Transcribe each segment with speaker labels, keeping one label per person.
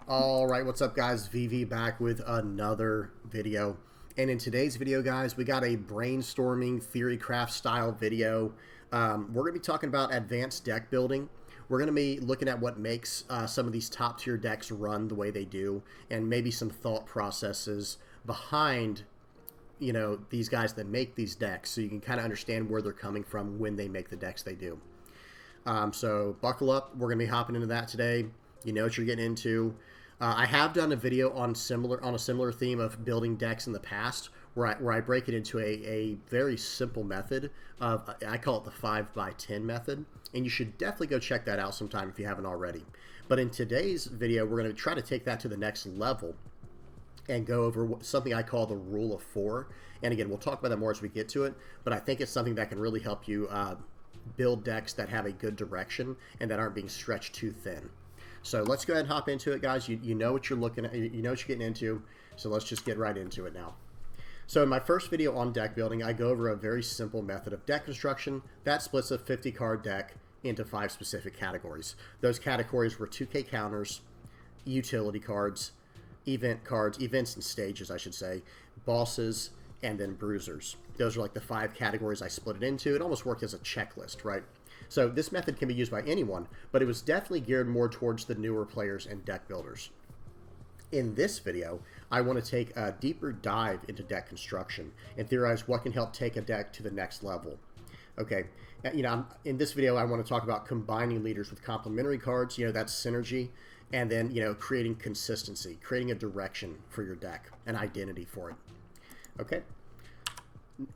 Speaker 1: All right, what's up, guys? VV back with another video. And in today's video, guys, we got a brainstorming theory craft style video. We're going to be talking about advanced deck building. We're going to be looking at what makes some of these top tier decks run the way they do, and maybe some thought processes behind, these guys that make these decks, so you can kind of understand where they're coming from when they make the decks they do. So buckle up. We're going to be hopping into that today. You know what you're getting into. I have done a video on a similar theme of building decks in the past, where I break it into a very simple method of, I call it the 5x10 method, and you should definitely go check that out sometime if you haven't already. But in today's video, we're going to try to take that to the next level and go over something I call the rule of 4. And again, we'll talk about that more as we get to it, but I think it's something that can really help you build decks that have a good direction and that aren't being stretched too thin. So let's go ahead and hop into it, guys. You know what you're looking at, you know what you're getting into, so let's just get right into it now. So in my first video on deck building, I go over a very simple method of deck construction that splits a 50-card deck into 5 specific categories. Those categories were 2K counters, utility cards, events and stages, I should say, bosses, and then bruisers. Those are like the 5 categories I split it into. It almost worked as a checklist, right? So this method can be used by anyone, but it was definitely geared more towards the newer players and deck builders. In this video, I want to take a deeper dive into deck construction and theorize what can help take a deck to the next level. Okay, in this video, I want to talk about combining leaders with complementary cards. That's synergy, and then creating consistency, creating a direction for your deck, an identity for it. Okay.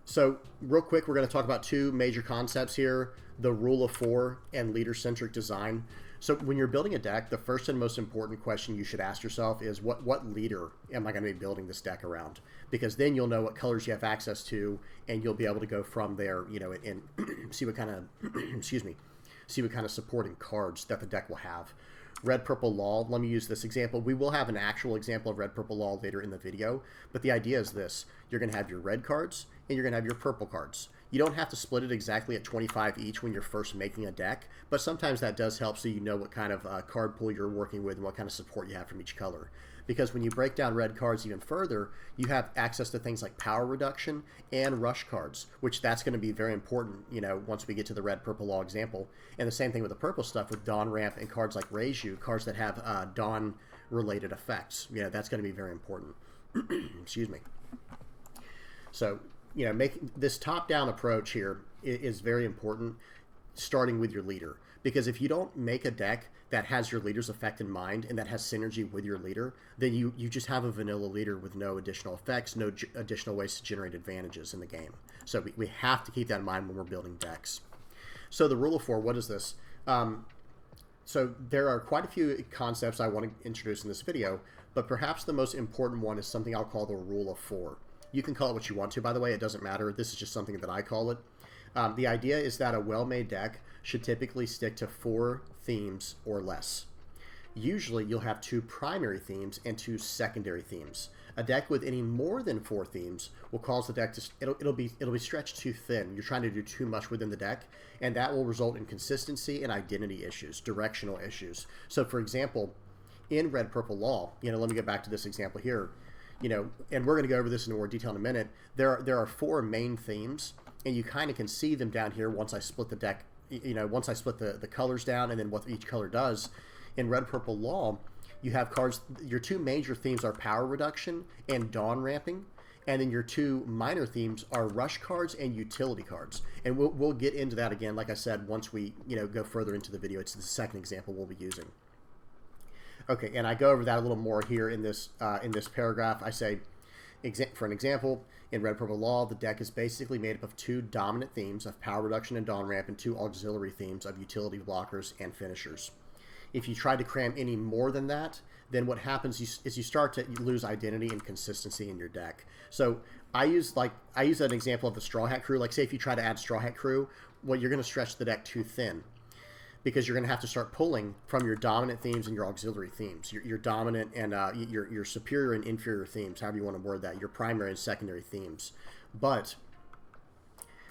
Speaker 1: So real quick, we're going to talk about 2 major concepts here, the rule of 4 and leader-centric design. So when you're building a deck, the first and most important question you should ask yourself is what leader am I going to be building this deck around? Because then you'll know what colors you have access to, and you'll be able to go from there, and see what kind of, see what kind of supporting cards that the deck will have. Red Purple Law, let me use this example. We will have an actual example of Red Purple Law later in the video, but the idea is this. You're going to have your red cards, and you're going to have your purple cards. You don't have to split it exactly at 25 each when you're first making a deck, but sometimes that does help so you know what kind of card pool you're working with and what kind of support you have from each color. Because when you break down red cards even further, you have access to things like power reduction and rush cards, which that's going to be very important, once we get to the Red Purple Law example. And the same thing with the purple stuff with Dawn Ramp and cards like Raise You, cards that have Dawn related effects. That's going to be very important. Excuse me. So, making this top-down approach here is very important, starting with your leader. Because if you don't make a deck that has your leader's effect in mind and that has synergy with your leader, then you just have a vanilla leader with no additional effects, no additional ways to generate advantages in the game. So we have to keep that in mind when we're building decks. So the rule of 4, what is this? So there are quite a few concepts I want to introduce in this video, but perhaps the most important one is something I'll call the rule of 4. You can call it what you want to, by the way. It doesn't matter. This is just something that I call it. The idea is that a well-made deck should typically stick to 4 themes or less. Usually, you'll have 2 primary themes and 2 secondary themes. A deck with any more than 4 themes will cause the deck to it'll be stretched too thin. You're trying to do too much within the deck, and that will result in consistency and identity issues, directional issues. So, for example, in Red Purple Law, let me get back to this example here. And we're going to go over this in more detail in a minute. There are 4 main themes, and you kind of can see them down here once I split the deck, once I split the colors down and then what each color does. In Red Purple Law, you have cards, your 2 major themes are power reduction and Dawn Ramping, and then your 2 minor themes are rush cards and utility cards. And we'll get into that again, like I said, once we go further into the video. It's the second example we'll be using. Okay, and I go over that a little more here in this paragraph. I say, for an example, in Red Purple Law, the deck is basically made up of 2 dominant themes of power reduction and Dawn Ramp and 2 auxiliary themes of utility blockers and finishers. If you try to cram any more than that, then what happens is you start to lose identity and consistency in your deck. So I use an example of the Straw Hat Crew. Like, say if you try to add Straw Hat Crew, well, you're going to stretch the deck too thin, because you're going to have to start pulling from your dominant themes and your auxiliary themes, your dominant and your superior and inferior themes, however you want to word that, your primary and secondary themes. But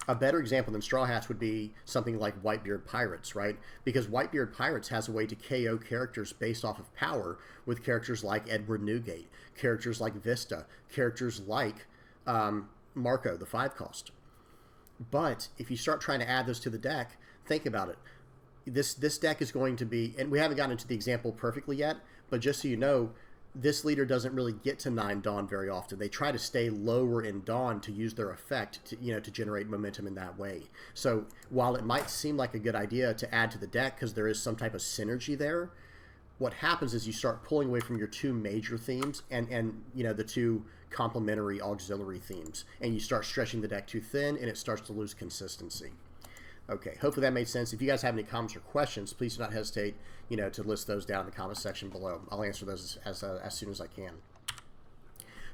Speaker 1: A better example than Straw Hats would be something like Whitebeard Pirates, right? Because Whitebeard Pirates has a way to KO characters based off of power with characters like Edward Newgate, characters like Vista, characters like Marco, the 5-cost. But if you start trying to add those to the deck, think about it. This deck is going to be, and we haven't gotten into the example perfectly yet, but just so you know, this leader doesn't really get to 9 Dawn very often. They try to stay lower in Dawn to use their effect to, to generate momentum in that way. So while it might seem like a good idea to add to the deck because there is some type of synergy there, what happens is you start pulling away from your 2 major themes and the 2 complementary auxiliary themes, and you start stretching the deck too thin and it starts to lose consistency. Okay, hopefully that made sense. If you guys have any comments or questions, please do not hesitate, to list those down in the comment section below. I'll answer those as soon as I can.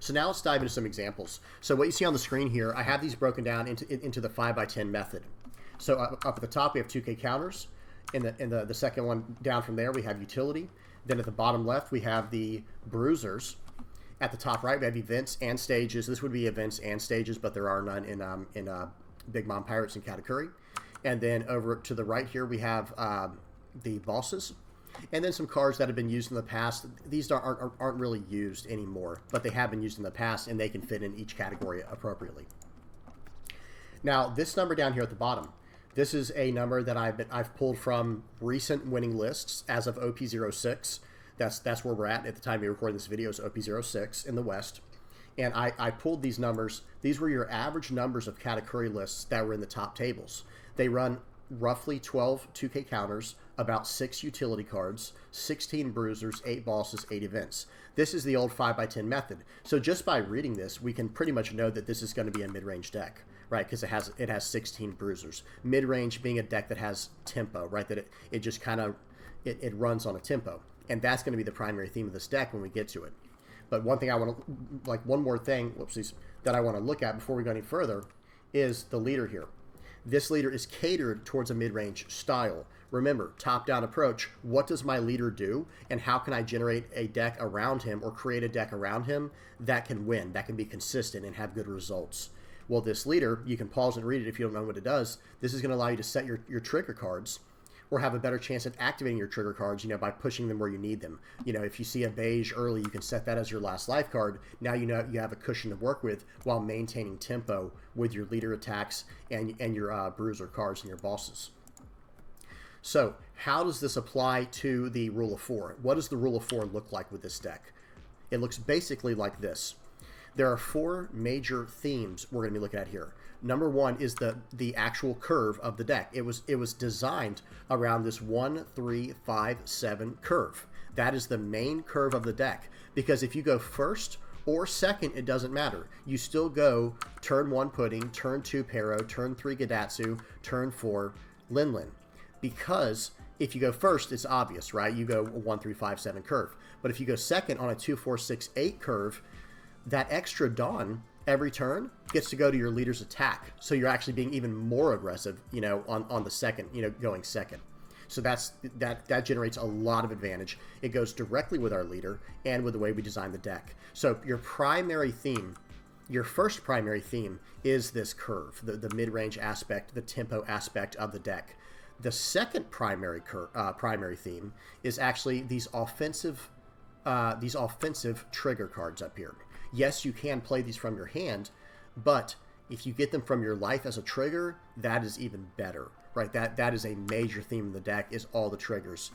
Speaker 1: So now let's dive into some examples. So what you see on the screen here, I have these broken down into the 5x10 method. So up at the top, we have 2K counters. In the second one down from there, we have utility. Then at the bottom left, we have the bruisers. At the top right, we have events and stages. This would be events and stages, but there are none in Big Mom Pirates and Katakuri. And then over to the right here, we have the bosses. And then some cards that have been used in the past. These aren't really used anymore, but they have been used in the past, and they can fit in each category appropriately. Now, this number down here at the bottom, this is a number that I've pulled from recent winning lists as of OP06. That's where we're at the time we recording this video, is OP06 in the West. And I pulled these numbers. These were your average numbers of Katakuri lists that were in the top tables. They run roughly 12 2K counters, about 6 utility cards, 16 bruisers, 8 bosses, 8 events. This is the old 5x10 method. So just by reading this, we can pretty much know that this is going to be a mid-range deck, right? Because it has 16 bruisers. Mid-range being a deck that has tempo, right? That it just kind of it runs on a tempo, and that's going to be the primary theme of this deck when we get to it. But one thing I want to one more thing, whoopsies, that I want to look at before we go any further is the leader here. This leader is catered towards a mid-range style. Remember, top-down approach, what does my leader do, and how can I generate a deck around him or create a deck around him that can win, that can be consistent and have good results? Well, this leader, you can pause and read it if you don't know what it does. This is going to allow you to set your trigger cards or have a better chance at activating your trigger cards, by pushing them where you need them. If you see a beige early, you can set that as your last life card. Now you have a cushion to work with while maintaining tempo with your leader attacks and your bruiser cards and your bosses. So how does this apply to the Rule of 4? What does the Rule of 4 look like with this deck? It looks basically like this. There are 4 major themes we're going to be looking at here. Number 1 is the actual curve of the deck. It was designed around this 1, 3, 5, 7 curve. That is the main curve of the deck. Because if you go first or second, it doesn't matter. You still go turn 1 Pudding, turn 2 Pero, turn 3 Gadatsu, turn 4 Linlin. Because if you go first, it's obvious, right? You go 1, 3, 5, 7 curve. But if you go second on a 2, 4, 6, 8 curve, that extra Dawn every turn gets to go to your leader's attack. So you're actually being even more aggressive, on the second, going second. So that generates a lot of advantage. It goes directly with our leader and with the way we design the deck. So your primary theme, your first primary theme is this curve, the mid-range aspect, the tempo aspect of the deck. The second primary theme is actually these offensive trigger cards up here. Yes, you can play these from your hand, but if you get them from your life as a trigger, that is even better, right? That is a major theme in the deck, is all the triggers.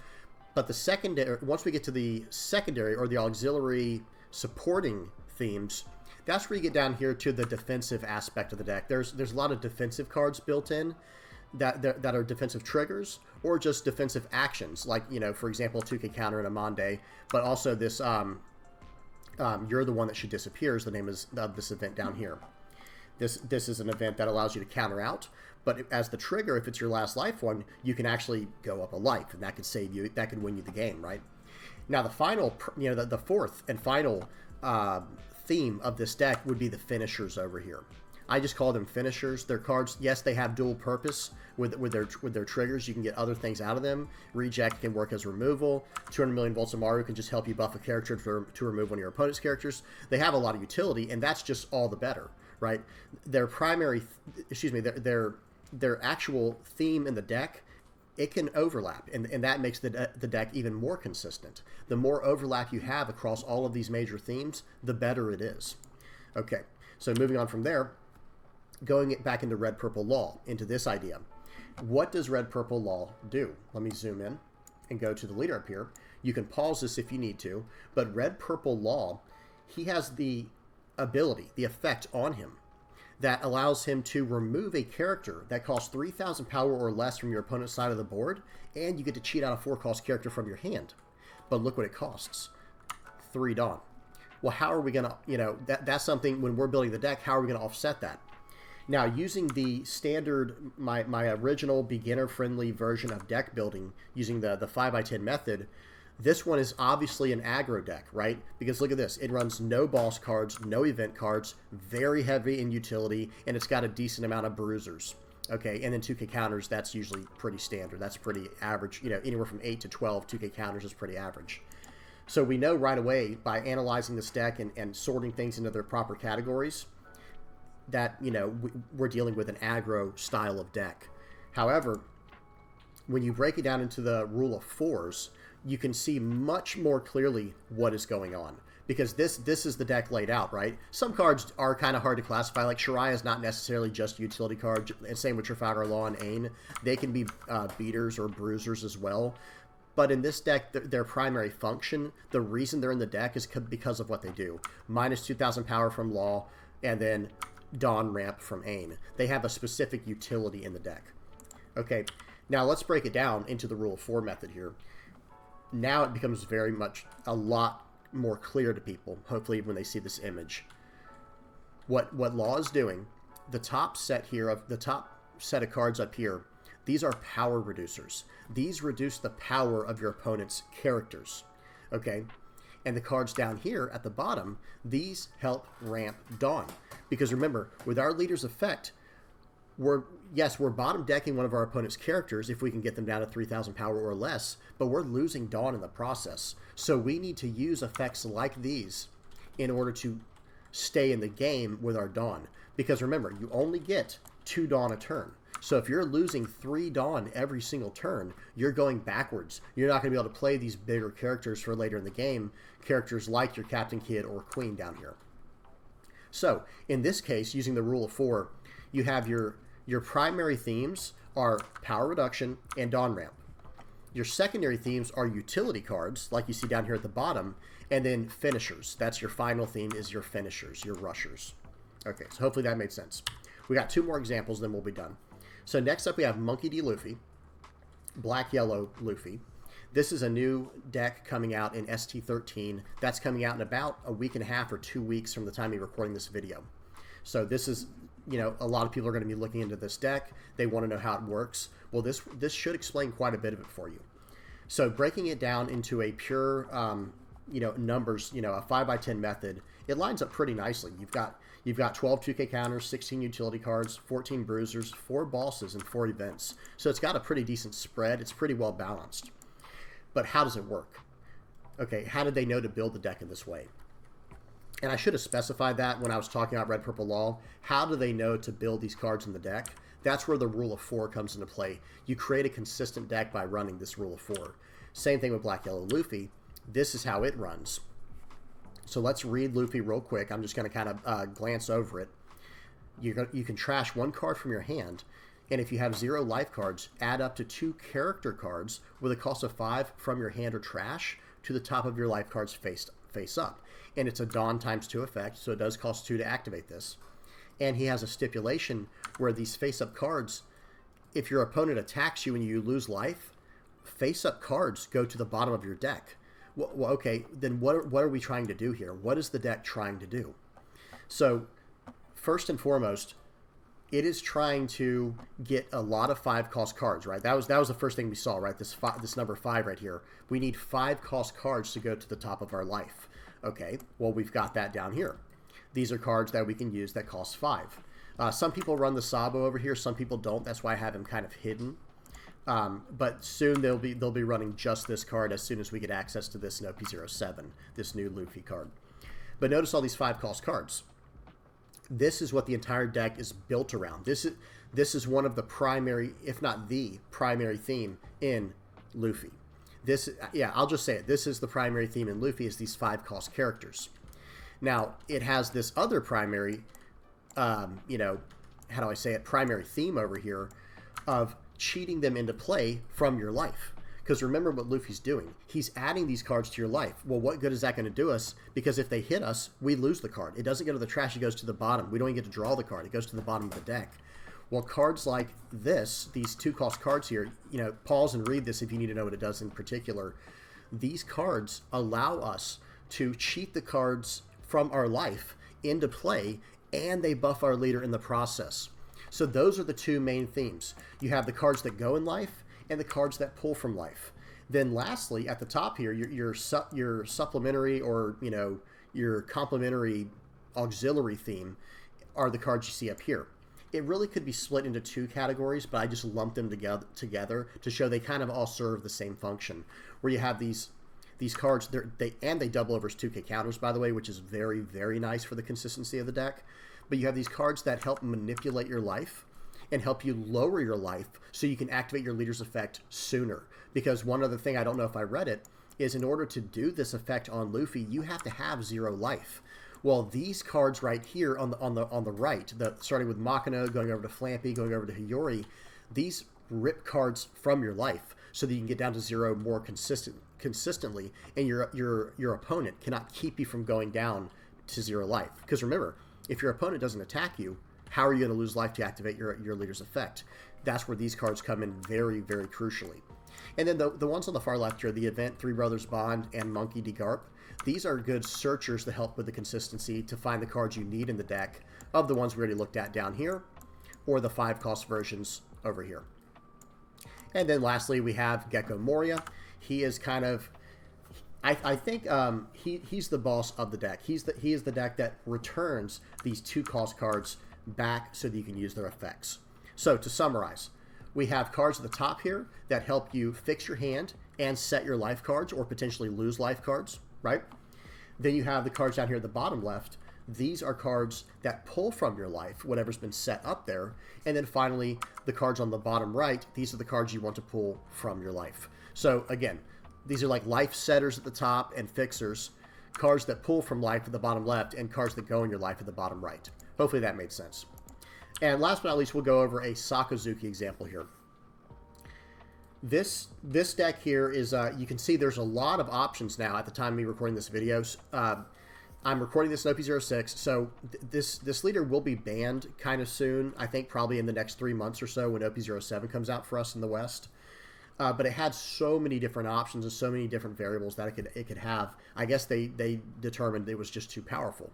Speaker 1: But the secondary, once we get to the secondary or the auxiliary supporting themes, that's where you get down here to the defensive aspect of the deck. There's a lot of defensive cards built in that are defensive triggers or just defensive actions, like, for example, 2K counter and a Monday, but also this you're the one that should disappear is the name of this event down here. This is an event that allows you to counter out, but as the trigger, if it's your last life one, you can actually go up a life, and that could save you, that could win you the game, right? Now the final, the fourth and final theme of this deck would be the finishers over here. I just call them finishers. Their cards, yes, they have dual purpose with their triggers. You can get other things out of them. Reject can work as removal. 200 million volts of Maru can just help you buff a character to remove one of your opponent's characters. They have a lot of utility, and that's just all the better, right? Their primary, excuse me, their actual theme in the deck, it can overlap, and that makes the deck even more consistent. The more overlap you have across all of these major themes, the better it is. Okay, so moving on from there, going back into Red Purple Law, into this idea. What does Red Purple Law do? Let me zoom in and go to the leader up here. You can pause this if you need to, but Red Purple Law, he has the ability, the effect on him that allows him to remove a character that costs 3,000 power or less from your opponent's side of the board, and you get to cheat out a 4-cost character from your hand. But look what it costs. 3 Dawn. Well, how are we going to, that's something when we're building the deck, how are we going to offset that? Now, using the standard, my original beginner-friendly version of deck building, using the 5x10 method, this one is obviously an aggro deck, right? Because look at this. It runs no boss cards, no event cards, very heavy in utility, and it's got a decent amount of bruisers. Okay, and then 2K counters, that's usually pretty standard. That's pretty average. Anywhere from 8 to 12 2K counters is pretty average. So we know right away by analyzing this deck and sorting things into their proper categories that, we're dealing with an aggro style of deck. However, when you break it down into the rule of 4s, you can see much more clearly what is going on, because this is the deck laid out, right? Some cards are kind of hard to classify, like Shariah is not necessarily just a utility card, and same with Trafalgar Law and Ain. They can be beaters or bruisers as well. But in this deck, their primary function, the reason they're in the deck is because of what they do. Minus 2,000 power from Law, and then Dawn Ramp from Ain. They have a specific utility in the deck. Okay, now let's break it down into the rule of 4 method here. Now it becomes a lot more clear to people, hopefully when they see this image. What Law is doing, the top set of cards up here, these are power reducers. These reduce the power of your opponent's characters, okay? And the cards down here at the bottom, these help ramp Dawn. Because remember, with our leader's effect, we're bottom decking one of our opponent's characters if we can get them down to 3,000 power or less, but we're losing Dawn in the process. So we need to use effects like these in order to stay in the game with our Dawn. Because remember, you only get 2 Dawn a turn. So if you're losing 3 Dawn every single turn, you're going backwards. You're not going to be able to play these bigger characters for later in the game, characters like your Captain Kidd or Queen down here. So in this case, using the rule of 4, you have your primary themes are power reduction and Dawn Ramp. Your secondary themes are utility cards, like you see down here at the bottom, and then finishers. That's your final theme, is your finishers, your rushers. Okay, so hopefully that made sense. We got 2 more examples, then we'll be done. So next up we have Monkey D. Luffy, Black-Yellow Luffy. This is a new deck coming out in ST13. That's coming out in about a week and a half or 2 weeks from the time you're recording this video. So this is, a lot of people are going to be looking into this deck. They want to know how it works. Well, this should explain quite a bit of it for you. So breaking it down into a pure, numbers, a 5x10 method, it lines up pretty nicely. You've got 12 2K counters, 16 utility cards, 14 bruisers, 4 bosses, and 4 events. So it's got a pretty decent spread. It's pretty well balanced. But how does it work? Okay, how did they know to build the deck in this way? And I should have specified that when I was talking about Red Purple Law. How do they know to build these cards in the deck? That's where the rule of 4 comes into play. You create a consistent deck by running this rule of 4. Same thing with Black-Yellow Luffy. This is how it runs. So let's read Luffy real quick. I'm just going to kind of glance over it. You can trash 1 card from your hand, and if you have 0 life cards, add up to 2 character cards with a cost of 5 from your hand or trash to the top of your life cards face up. And it's a Dawn ×2 effect, so it does cost 2 to activate this. And he has a stipulation where these face-up cards, if your opponent attacks you and you lose life, face-up cards go to the bottom of your deck. Well, okay, then what are we trying to do here? What is the deck trying to do? So, first and foremost, it is trying to get a lot of 5-cost cards, right? That was the first thing we saw, right? This number 5 right here. We need 5-cost cards to go to the top of our life. Okay, well, we've got that down here. These are cards that we can use that cost 5. Some people run the Sabo over here. Some people don't. That's why I have him kind of hidden. But soon they'll be running just this card as soon as we get access to this in OP07, this new Luffy card. But notice all these 5-cost cards. This is what the entire deck is built around. This is one of the primary, if not the primary theme in Luffy. Yeah, I'll just say it. This is the primary theme in Luffy, is these 5-cost characters. Now, it has this other primary, you know, how do I say it, primary theme over here of cheating them into play from your life. Because remember what Luffy's doing. He's adding these cards to your life. Well, what good is that going to do us? Because if they hit us, we lose the card. It doesn't go to the trash. It goes to the bottom. We don't even get to draw the card. It goes to the bottom of the deck. Well, cards like this, these 2-cost cards here, you know, pause and read this if you need to know what it does in particular. These cards allow us to cheat the cards from our life into play, and they buff our leader in the process. So those are the two main themes. You have the cards that go in life and the cards that pull from life. Then lastly, at the top here, your supplementary, or, you know, your complementary auxiliary theme are the cards you see up here. It really could be split into 2 categories, but I just lumped them together to show they kind of all serve the same function. Where you have these cards, they double over as 2K counters, by the way, which is very, very nice for the consistency of the deck. But you have these cards that help manipulate your life and help you lower your life so you can activate your leader's effect sooner. Because one other thing, I don't know if I read it, is in order to do this effect on Luffy, you have to have 0 life. Well, these cards right here on the right, starting with Makino, going over to Flampy, going over to Hiyori, these rip cards from your life so that you can get down to 0 more consistently, and your opponent cannot keep you from going down to 0 life. Because remember, if your opponent doesn't attack you, how are you going to lose life to activate your leader's effect? That's where these cards come in very, very crucially. And then the ones on the far left here, the Event, Three Brothers Bond, and Monkey D. Garp, these are good searchers to help with the consistency to find the cards you need in the deck of the ones we already looked at down here, or the 5-cost versions over here. And then lastly, we have Gecko Moria. He is kind of, I think he's the boss of the deck. He is the deck that returns these 2-cost cards back so that you can use their effects. So to summarize, we have cards at the top here that help you fix your hand and set your life cards, or potentially lose life cards, right? Then you have the cards down here at the bottom left. These are cards that pull from your life, whatever's been set up there. And then finally, the cards on the bottom right, these are the cards you want to pull from your life. So again, these are like life setters at the top and fixers, cards that pull from life at the bottom left, and cards that go in your life at the bottom right. Hopefully that made sense. And last but not least, we'll go over a Sakazuki example here. This deck here is, you can see there's a lot of options now at the time of me recording this video. I'm recording this in OP06, so this leader will be banned kind of soon. I think probably in the next 3 months or so when OP07 comes out for us in the West. But it had so many different options and so many different variables that it could have. I guess they determined it was just too powerful.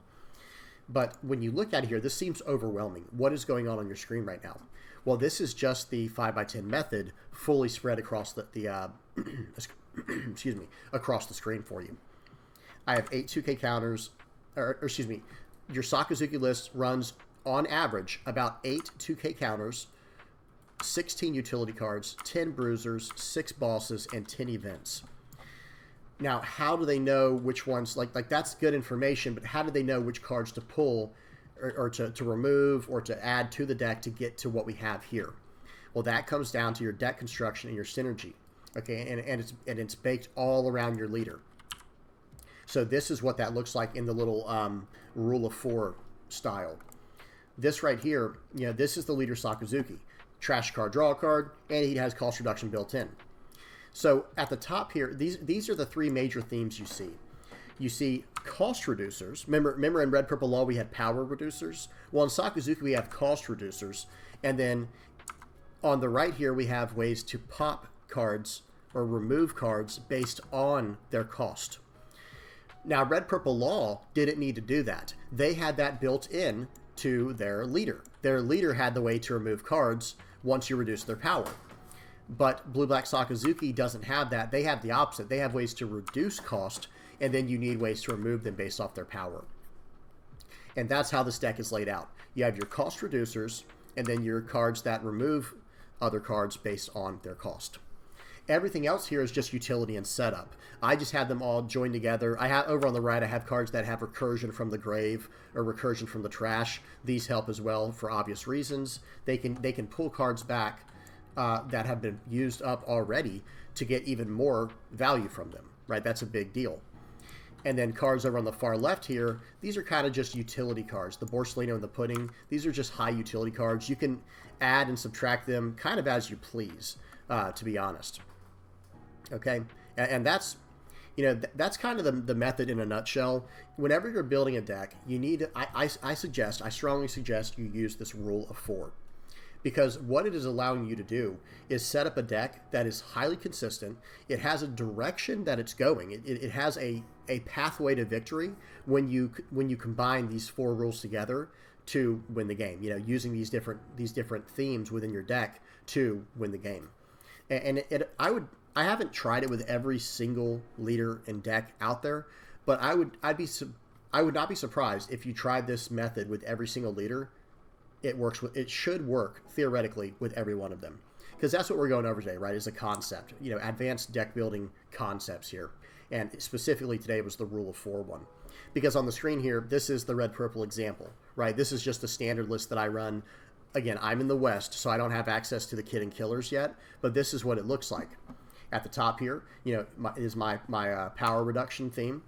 Speaker 1: But when you look at it here, this seems overwhelming. What is going on your screen right now? Well, this is just the 5x10 method fully spread across the excuse me, across the screen for you. I have 8 2K counters, or excuse me, your Sakazuki list runs on average about 8 2K counters, 16 utility cards, 10 bruisers, 6 bosses, and 10 events. Now, how do they know which ones, like that's good information, but how do they know which cards to pull or to remove or to add to the deck to get to what we have here? Well, that comes down to your deck construction and your synergy, okay? And it's baked all around your leader. So this is what that looks like in the little rule of 4 style. This right here, you know, this is the leader Sakazuki. Trash card, draw a card, and he has cost reduction built in. So at the top here, these are the 3 major themes you see. You see cost reducers. Remember in Red Purple Law we had power reducers? Well, in Sakazuki we have cost reducers. And then on the right here we have ways to pop cards or remove cards based on their cost. Now Red Purple Law didn't need to do that. They had that built in to their leader. Their leader had the way to remove cards once you reduce their power. But Blue Black Sakazuki doesn't have that. They have the opposite. They have ways to reduce cost, and then you need ways to remove them based off their power. And that's how this deck is laid out. You have your cost reducers, and then your cards that remove other cards based on their cost. Everything else here is just utility and setup. I just had them all joined together. I have over on the right, I have cards that have recursion from the grave or recursion from the trash. These help as well for obvious reasons. They can pull cards back that have been used up already to get even more value from them, right? That's a big deal. And then cards over on the far left here, these are kind of just utility cards. The Borsalino and the Pudding, these are just high utility cards. You can add and subtract them kind of as you please, to be honest. Okay, and that's, you know, that's kind of the method in a nutshell. Whenever you're building a deck, you need, I strongly suggest you use this rule of 4. Because what it is allowing you to do is set up a deck that is highly consistent. It has a direction that it's going. It has a pathway to victory when you combine these 4 rules together to win the game. You know, using these different themes within your deck to win the game. And I haven't tried it with every single leader and deck out there, but I would not be surprised if you tried this method with every single leader. It should work theoretically with every one of them, because that's what we're going over today, right? Is a concept, you know, advanced deck building concepts here, and specifically today was the rule of 4 one, because on the screen here, this is the red purple example, right? This is just the standard list that I run. Again, I'm in the West, so I don't have access to the Kid and Killers yet, but this is what it looks like. At the top here, you know, is my power reduction theme.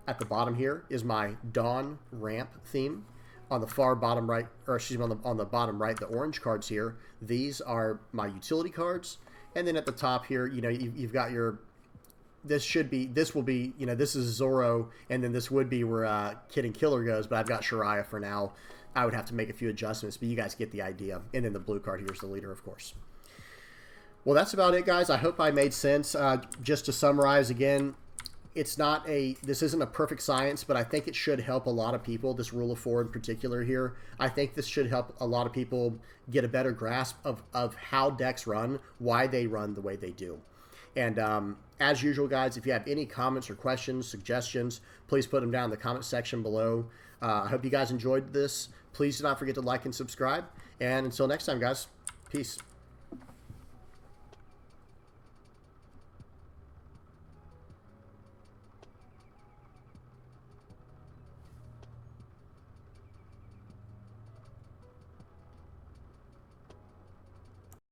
Speaker 1: At the bottom here is my Dawn ramp theme. On the far bottom right, or excuse me, on the bottom right, the orange cards here, these are my utility cards. And then at the top here, you know, you've got your, this will be, you know, this is Zorro, and then this would be where Kid and Killer goes, but I've got Shariah for now. I would have to make a few adjustments, but you guys get the idea. And then the blue card here is the leader, of course. Well, that's about it, guys. I hope I made sense. Just to summarize again, this isn't a perfect science, but I think it should help a lot of people, this rule of 4 in particular here. I think this should help a lot of people get a better grasp of how decks run, why they run the way they do. And as usual, guys, if you have any comments or questions, suggestions, please put them down in the comment section below. I hope you guys enjoyed this. Please do not forget to like and subscribe. And until next time, guys, peace.